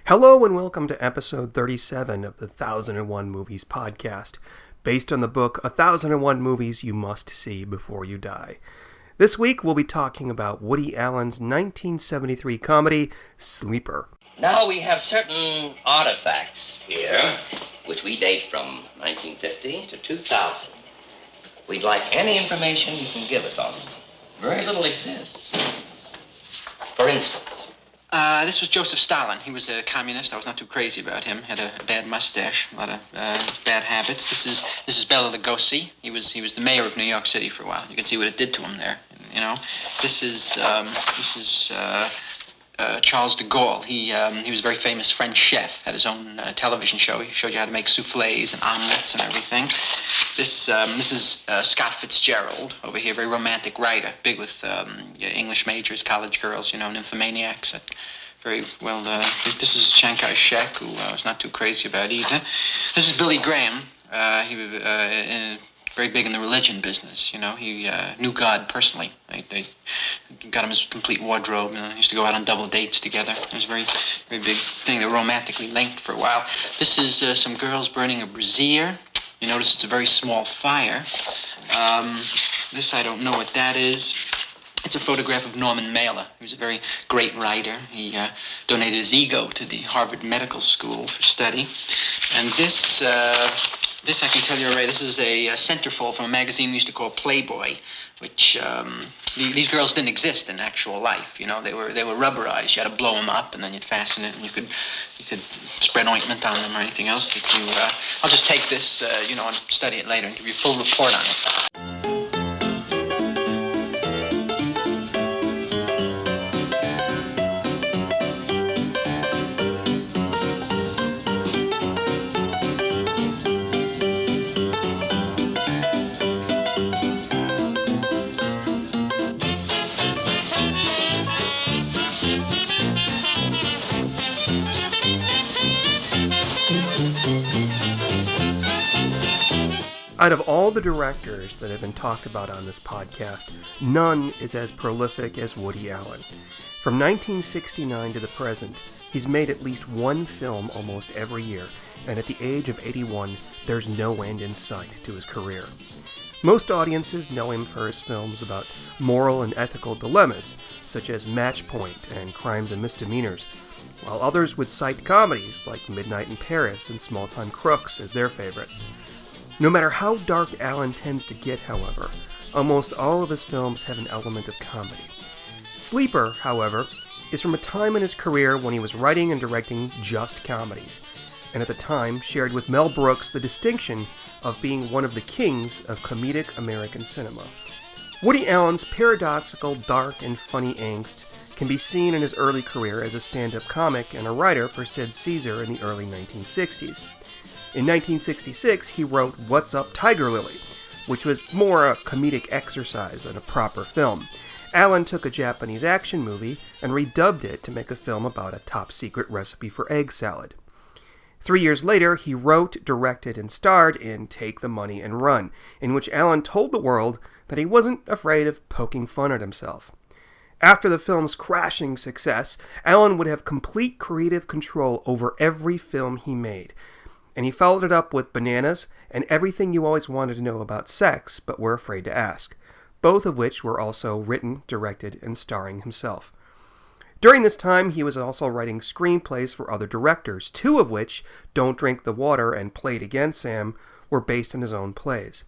Hello and welcome to episode 37 of the 1001 Movies podcast, based on the book 1001 Movies You Must See Before You Die. This week we'll be talking about Woody Allen's 1973 comedy, Sleeper. Now we have certain artifacts here, which we date from 1950 to 2000. We'd like any information you can give us on them. Very little exists. For instance... This was Joseph Stalin. He was a communist. I was not too crazy about him. Had a bad mustache, a lot of bad habits. This is Bela Lugosi. He was the mayor of New York City for a while. You can see what it did to him there. You know, this is Charles de Gaulle. He was a very famous French chef. Had his own television show. He showed you how to make soufflés and omelets and everything. This is Scott Fitzgerald over here, very romantic writer, big with English majors, college girls, you know, nymphomaniacs. Very well. This is Chiang Kai-shek, who I was not too crazy about either. This is Billy Graham. He was very big in the religion business. You know, he knew God personally. They got him his complete wardrobe. You know, used to go out on double dates together. It was a very, very big thing. They were romantically linked for a while. This is some girls burning a brazier. You notice it's a very small fire. This, I don't know what that is. It's a photograph of Norman Mailer. He was a very great writer. He donated his ego to the Harvard Medical School for study. And this I can tell you already. This is a centerfold from a magazine we used to call Playboy, which these girls didn't exist in actual life. You know, they were rubberized. You had to blow them up, and then you'd fasten it, and you could spread ointment on them or anything else that you. I'll just take this, and study it later and give you a full report on it. Out of all the directors that have been talked about on this podcast, none is as prolific as Woody Allen. From 1969 to the present, he's made at least one film almost every year, and at the age of 81, there's no end in sight to his career. Most audiences know him for his films about moral and ethical dilemmas, such as Match Point and Crimes and Misdemeanors, while others would cite comedies like Midnight in Paris and Small Time Crooks as their favorites. No matter how dark Allen tends to get, however, almost all of his films have an element of comedy. Sleeper, however, is from a time in his career when he was writing and directing just comedies, and at the time shared with Mel Brooks the distinction of being one of the kings of comedic American cinema. Woody Allen's paradoxical, dark, and funny angst can be seen in his early career as a stand-up comic and a writer for Sid Caesar in the early 1960s. In 1966, he wrote What's Up, Tiger Lily, which was more a comedic exercise than a proper film. Allen took a Japanese action movie and redubbed it to make a film about a top-secret recipe for egg salad. 3 years later, he wrote, directed, and starred in Take the Money and Run, in which Allen told the world that he wasn't afraid of poking fun at himself. After the film's crashing success, Allen would have complete creative control over every film he made, and he followed it up with Bananas and Everything You Always Wanted to Know About Sex But Were Afraid to Ask, both of which were also written, directed, and starring himself. During this time, he was also writing screenplays for other directors, two of which, Don't Drink the Water and Play It Again, Sam, were based on his own plays.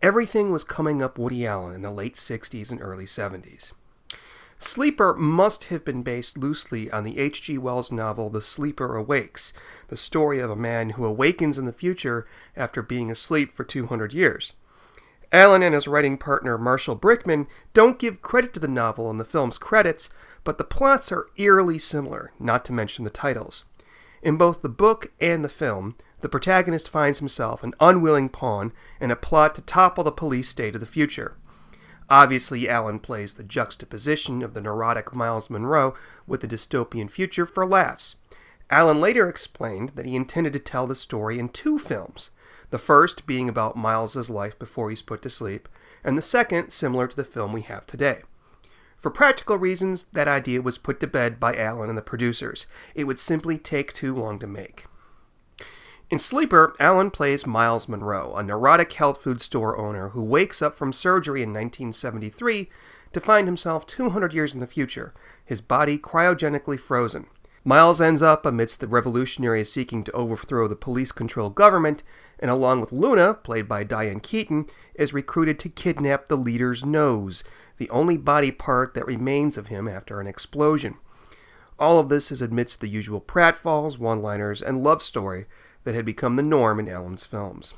Everything was coming up Woody Allen in the late 60s and early 70s. Sleeper must have been based loosely on the H.G. Wells novel The Sleeper Awakes, the story of a man who awakens in the future after being asleep for 200 years. Allen and his writing partner Marshall Brickman don't give credit to the novel in the film's credits, but the plots are eerily similar, not to mention the titles. In both the book and the film, the protagonist finds himself an unwilling pawn in a plot to topple the police state of the future. Obviously, Allen plays the juxtaposition of the neurotic Miles Monroe with the dystopian future for laughs. Allen later explained that he intended to tell the story in two films, the first being about Miles's life before he's put to sleep, and the second similar to the film we have today. For practical reasons, that idea was put to bed by Allen and the producers. It would simply take too long to make. In Sleeper, Allen plays Miles Monroe, a neurotic health food store owner who wakes up from surgery in 1973 to find himself 200 years in the future, his body cryogenically frozen. Miles ends up amidst the revolutionaries seeking to overthrow the police-controlled government, and along with Luna, played by Diane Keaton, is recruited to kidnap the leader's nose, the only body part that remains of him after an explosion. All of this is amidst the usual pratfalls, one-liners, and love story that had become the norm in Allen's films.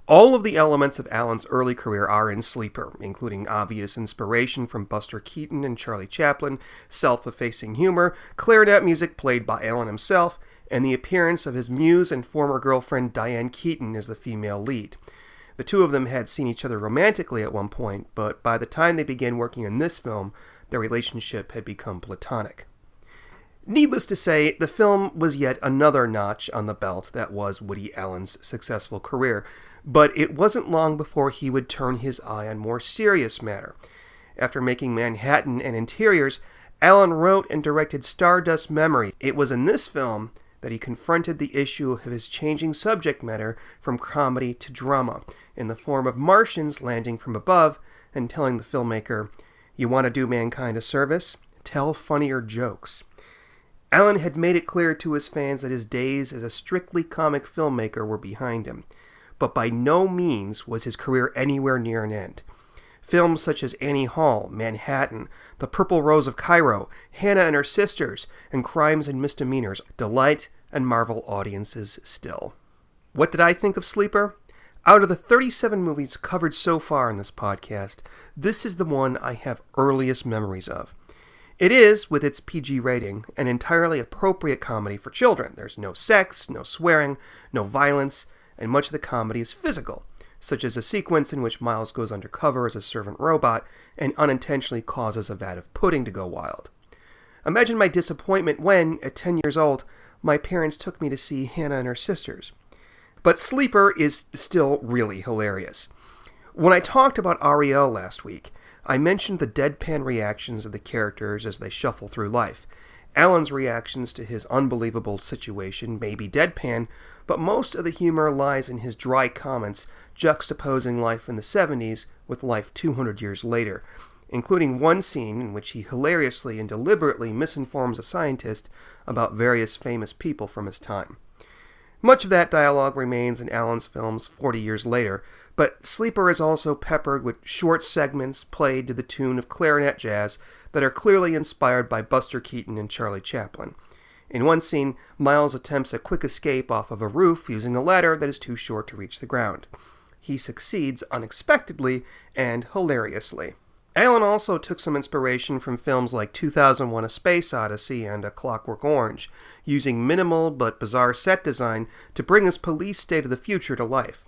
All of the elements of Allen's early career are in Sleeper, including obvious inspiration from Buster Keaton and Charlie Chaplin, self-effacing humor, clarinet music played by Allen himself, and the appearance of his muse and former girlfriend Diane Keaton as the female lead. The two of them had seen each other romantically at one point, but by the time they began working on this film, their relationship had become platonic. Needless to say, the film was yet another notch on the belt that was Woody Allen's successful career, but it wasn't long before he would turn his eye on more serious matter. After making Manhattan and Interiors, Allen wrote and directed Stardust Memory. It was in this film that he confronted the issue of his changing subject matter from comedy to drama, in the form of Martians landing from above and telling the filmmaker, "You want to do mankind a service? Tell funnier jokes." Allen had made it clear to his fans that his days as a strictly comic filmmaker were behind him, but by no means was his career anywhere near an end. Films such as Annie Hall, Manhattan, The Purple Rose of Cairo, Hannah and Her Sisters, and Crimes and Misdemeanors delight and marvel audiences still. What did I think of Sleeper? Out of the 37 movies covered so far in this podcast, this is the one I have earliest memories of. It is, with its PG rating, an entirely appropriate comedy for children. There's no sex, no swearing, no violence, and much of the comedy is physical, such as a sequence in which Miles goes undercover as a servant robot and unintentionally causes a vat of pudding to go wild. Imagine my disappointment when, at 10 years old, my parents took me to see Hannah and Her Sisters. But Sleeper is still really hilarious. When I talked about Ariel last week, I mentioned the deadpan reactions of the characters as they shuffle through life. Allen's reactions to his unbelievable situation may be deadpan, but most of the humor lies in his dry comments juxtaposing life in the 70s with life 200 years later, including one scene in which he hilariously and deliberately misinforms a scientist about various famous people from his time. Much of that dialogue remains in Allen's films 40 years later, but Sleeper is also peppered with short segments played to the tune of clarinet jazz that are clearly inspired by Buster Keaton and Charlie Chaplin. In one scene, Miles attempts a quick escape off of a roof using a ladder that is too short to reach the ground. He succeeds unexpectedly and hilariously. Allen also took some inspiration from films like 2001: A Space Odyssey and A Clockwork Orange, using minimal but bizarre set design to bring his police state of the future to life.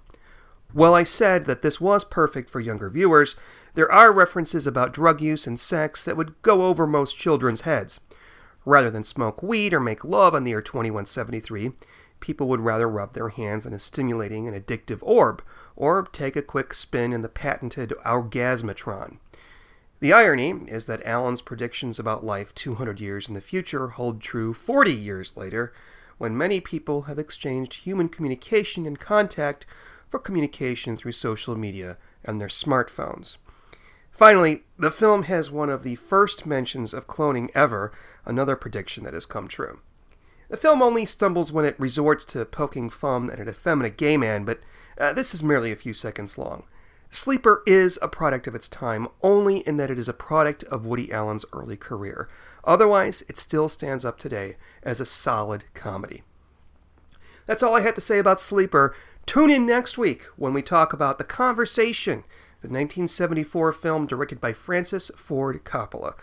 While I said that this was perfect for younger viewers, there are references about drug use and sex that would go over most children's heads. Rather than smoke weed or make love on the year 2173, people would rather rub their hands on a stimulating and addictive orb, or take a quick spin in the patented orgasmatron. The irony is that Allen's predictions about life 200 years in the future hold true 40 years later, when many people have exchanged human communication and contact for communication through social media and their smartphones. Finally, the film has one of the first mentions of cloning ever, another prediction that has come true. The film only stumbles when it resorts to poking fun at an effeminate gay man, but this is merely a few seconds long. Sleeper is a product of its time only in that it is a product of Woody Allen's early career. Otherwise, it still stands up today as a solid comedy. That's all I had to say about Sleeper. Tune in next week when we talk about The Conversation, the 1974 film directed by Francis Ford Coppola.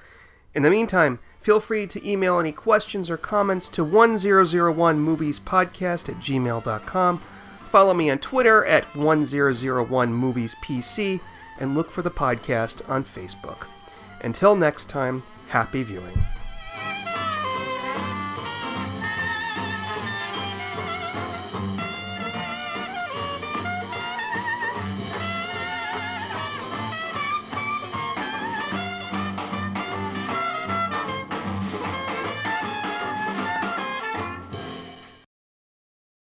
In the meantime, feel free to email any questions or comments to 1001moviespodcast@gmail.com. Follow me on Twitter at 1001moviespc, and look for the podcast on Facebook. Until next time, happy viewing.